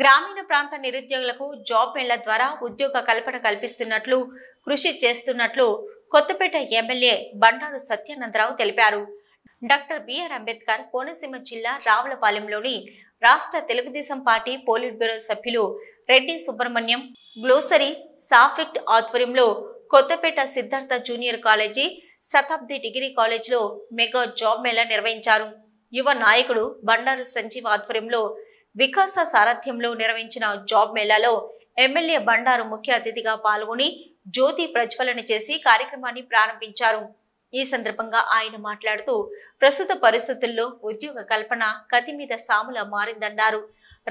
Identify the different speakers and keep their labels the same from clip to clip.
Speaker 1: గ్రామీణ ప్రాంత నిరుద్యోగులకు జాబ్ మేళా ద్వారా ఉద్యోగ కల్పన కల్పిస్తున్నట్లు కృషి చేస్తున్నట్లు కొత్తపేట ఎమ్మెల్యే బండారు సత్యానందరావు తెలిపారు. డాక్టర్ బిఆర్ అంబేద్కర్ కోనసీమ జిల్లా రావులపాలెంలోని రాష్ట్ర తెలుగుదేశం పార్టీ పోలిట్ బ్యూరో సభ్యులు రెడ్డి సుబ్రహ్మణ్యం గ్లోసరీ సాఫిక్ట్ ఆధ్వర్యంలో కొత్తపేట సిద్ధార్థ జూనియర్ కాలేజీ శతాబ్ది డిగ్రీ కాలేజీలో మెగా జాబ్ మేళా నిర్వహించారు. యువ నాయకుడు బండారు సంజీవ్ ఆధ్వర్యంలో వికాస సారథ్యంలో నిర్వహించిన జాబ్ మేళాలో ఎమ్మెల్యే బండారు ముఖ్య అతిథిగా పాల్గొని జ్యోతి ప్రజ్వలన చేసి కార్యక్రమాన్ని ప్రారంభించారు. ఈ సందర్భంగా ఆయన మాట్లాడుతూ ప్రస్తుత పరిస్థితుల్లో ఉద్యోగ కల్పన కత్తి మీద సాములా మారిందన్నారు.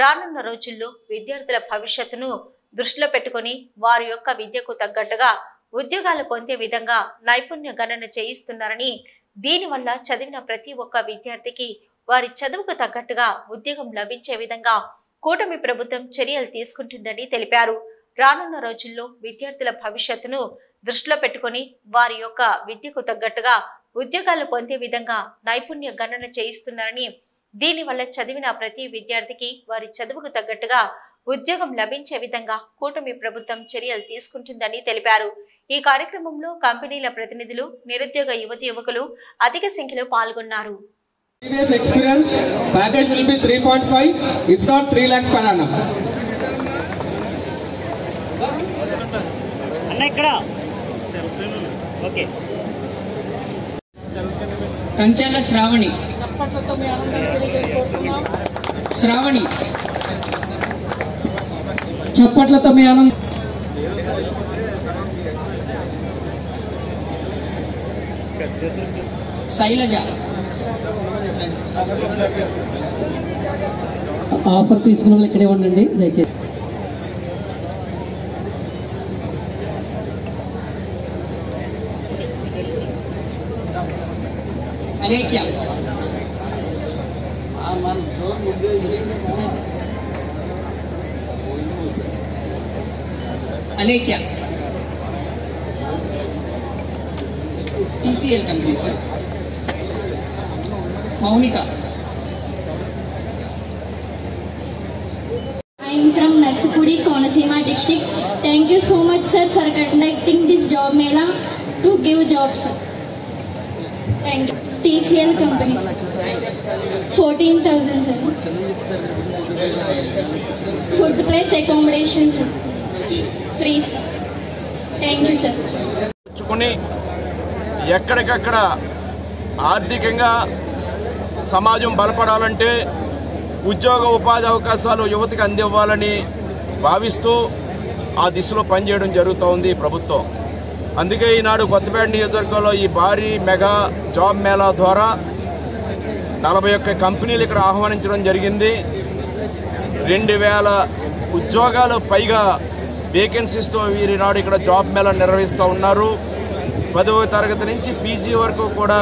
Speaker 1: రానున్న రోజుల్లో విద్యార్థుల భవిష్యత్తును దృష్టిలో పెట్టుకుని వారి యొక్క విద్యకు తగ్గట్టుగా ఉద్యోగాలు పొందే విధంగా నైపుణ్య గణన చేయిస్తున్నారని, దీనివల్ల చదివిన ప్రతి ఒక్క విద్యార్థికి వారి చదువుకు తగ్గట్టుగా ఉద్యోగం లభించే విధంగా కూటమి ప్రభుత్వం చర్యలు తీసుకుంటుందని తెలిపారు. రానున్న రోజుల్లో విద్యార్థుల భవిష్యత్తును దృష్టిలో పెట్టుకుని వారి యొక్క విద్యకు తగ్గట్టుగా ఉద్యోగాలు పొందే విధంగా నైపుణ్య గణన చేయిస్తున్నారని, దీనివల్ల చదివిన ప్రతి విద్యార్థికి వారి చదువుకు తగ్గట్టుగా ఉద్యోగం లభించే విధంగా కూటమి ప్రభుత్వం చర్యలు తీసుకుంటుందని తెలిపారు. ఈ కార్యక్రమంలో కంపెనీల ప్రతినిధులు, నిరుద్యోగ యువతి యువకులు అధిక సంఖ్యలో పాల్గొన్నారు.
Speaker 2: Previous experience package will be 3.5 if not 3 lakhs per annum.
Speaker 3: అన్న ఇక్కడ ఓకే
Speaker 4: కంచెల శ్రావణి శ్రావణి చప్పట్లతో మీ ఆనందం. శైలజ ఆఫర్ తీసుకున్న వాళ్ళు ఇక్కడే ఉండండి దయచేసి. Alekhya Alekhya TCL company sir. Mounika
Speaker 5: I am from Narsipudi, Konasima district. Thank you so much, sir, for conducting this job mela to give jobs. Thank you. TCL company, sir. 14,000, sir. Food plus accommodation, sir. Free, sir. Thank you, sir.
Speaker 6: ఎక్కడికక్కడ ఆర్థికంగా సమాజం బలపడాలంటే ఉద్యోగ ఉపాధి అవకాశాలు యువతకు అందివ్వాలని భావిస్తూ ఆ దిశలో పనిచేయడం జరుగుతోంది ప్రభుత్వం. అందుకే ఈనాడు కొత్తపేట నియోజకవర్గంలో ఈ భారీ మెగా జాబ్ మేళా ద్వారా 41 కంపెనీలు ఇక్కడ ఆహ్వానించడం జరిగింది. 2000 ఉద్యోగాలు పైగా వేకెన్సీస్తో వీరినాడు ఇక్కడ జాబ్ మేళా నిర్వహిస్తూ ఉన్నారు. 10వ తరగతి నుంచి పీజీ వరకు కూడా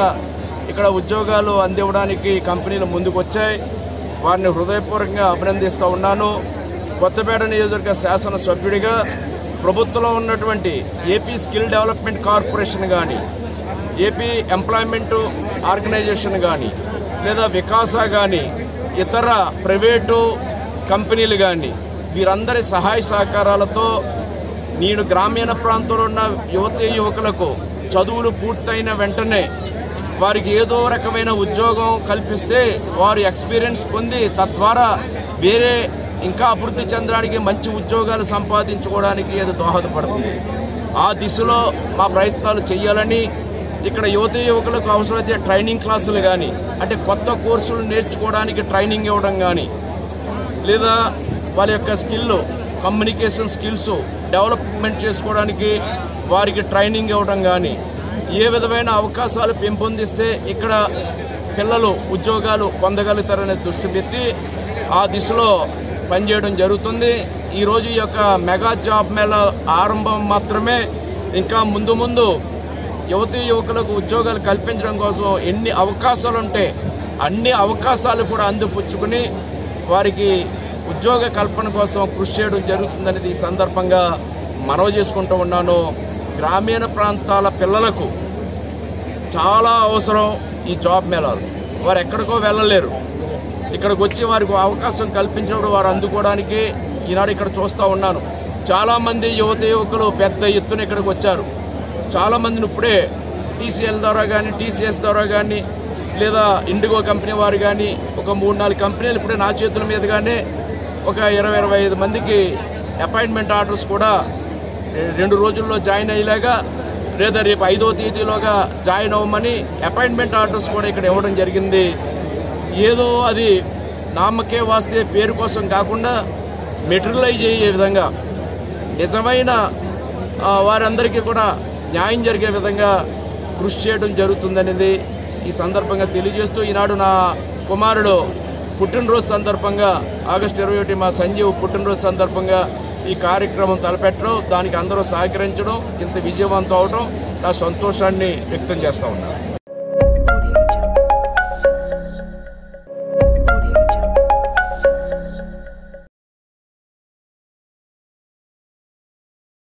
Speaker 6: ఇక్కడ ఉద్యోగాలు అందివ్వడానికి కంపెనీలు ముందుకు వచ్చాయి. వారిని హృదయపూర్వకంగా అభినందిస్తూ ఉన్నాను. కొత్తపేట నియోజకవర్గ శాసనసభ్యుడిగా ప్రభుత్వంలో ఉన్నటువంటి ఏపీ స్కిల్ డెవలప్మెంట్ కార్పొరేషన్ కానీ, ఏపీ ఎంప్లాయ్మెంట్ ఆర్గనైజేషన్ కానీ, లేదా వికాస కానీ, ఇతర ప్రైవేటు కంపెనీలు కానీ వీరందరి సహాయ సహకారాలతో నేను గ్రామీణ ప్రాంతంలో ఉన్న యువతీ యువకులకు చదువులు పూర్తయిన వెంటనే వారికి ఏదో రకమైన ఉద్యోగం కల్పిస్తే వారు ఎక్స్పీరియన్స్ పొంది తద్వారా వేరే ఇంకా అభివృద్ధి చెందడానికి మంచి ఉద్యోగాలు సంపాదించుకోవడానికి ఏదో దోహదపడుతుంది. ఆ దిశలో మా ప్రయత్నాలు చేయాలని ఇక్కడ యువతీ యువకులకు అవసరమైతే ట్రైనింగ్ క్లాసులు కానీ, అంటే కొత్త కోర్సులు నేర్చుకోవడానికి ట్రైనింగ్ ఇవ్వడం కానీ, లేదా వాళ్ళ యొక్క స్కిల్ కమ్యూనికేషన్ స్కిల్స్ డెవలప్మెంట్ చేసుకోవడానికి వారికి ట్రైనింగ్ ఇవ్వడం కానీ, ఏ విధమైన అవకాశాలు పెంపొందిస్తే ఇక్కడ పిల్లలు ఉద్యోగాలు పొందగలుగుతారనే దృష్టి పెట్టి ఆ దిశలో పనిచేయడం జరుగుతుంది. ఈరోజు ఈ యొక్క మెగా జాబ్ మేళా ఆరంభం మాత్రమే. ఇంకా ముందు ముందు యువతీ యువకులకు ఉద్యోగాలు కల్పించడం కోసం ఎన్ని అవకాశాలు ఉంటే అన్ని అవకాశాలు కూడా అందిపుచ్చుకుని వారికి ఉద్యోగ కల్పన కోసం కృషి చేయడం జరుగుతుందనేది ఈ సందర్భంగా మనవి చేసుకుంటూ ఉన్నాను. గ్రామీణ ప్రాంతాల పిల్లలకు చాలా అవసరం ఈ జాబ్ మేళాలు. వారు ఎక్కడికో వెళ్ళలేరు. ఇక్కడికి వచ్చి వారికి అవకాశం కల్పించినప్పుడు వారు అందుకోవడానికి ఈనాడు ఇక్కడ చూస్తూ ఉన్నాను. చాలామంది యువకులు పెద్ద ఎత్తున ఇక్కడికి వచ్చారు. చాలామందిని ఇప్పుడే టీసీఎల్ ద్వారా కానీ టీసీఎస్ ద్వారా కానీ లేదా ఇండిగో కంపెనీ వారు కానీ ఒక 3-4 కంపెనీలు ఇప్పుడే నా చేతుల మీదుగానే ఒక 20-25 మందికి అపాయింట్మెంట్ ఆర్డర్స్ కూడా 2 రోజుల్లో జాయిన్ అయ్యేలాగా లేదా రేపు 5వ తేదీలోగా జాయిన్ అవ్వమని అపాయింట్మెంట్ ఆర్డర్స్ కూడా ఇక్కడ ఇవ్వడం జరిగింది. ఏదో అది నామకే వాస్తే పేరు కోసం కాకుండా మెటీరియలైజ్ అయ్యే విధంగా నిజమైన వారందరికీ కూడా న్యాయం జరిగే విధంగా కృషి చేయడం జరుగుతుందనేది ఈ సందర్భంగా తెలియజేస్తూ ఈనాడు నా కుమారుడు పుట్టినరోజు సందర్భంగా ఆగస్టు 21 మా సంజీవ్ పుట్టినరోజు సందర్భంగా ఈ కార్యక్రమం తలపెట్టడం, దానికి అందరూ సహకరించడం, ఇంత విజయవంతం అవడం నా సంతోషాన్ని వ్యక్తం చేస్తూ ఉన్నాను.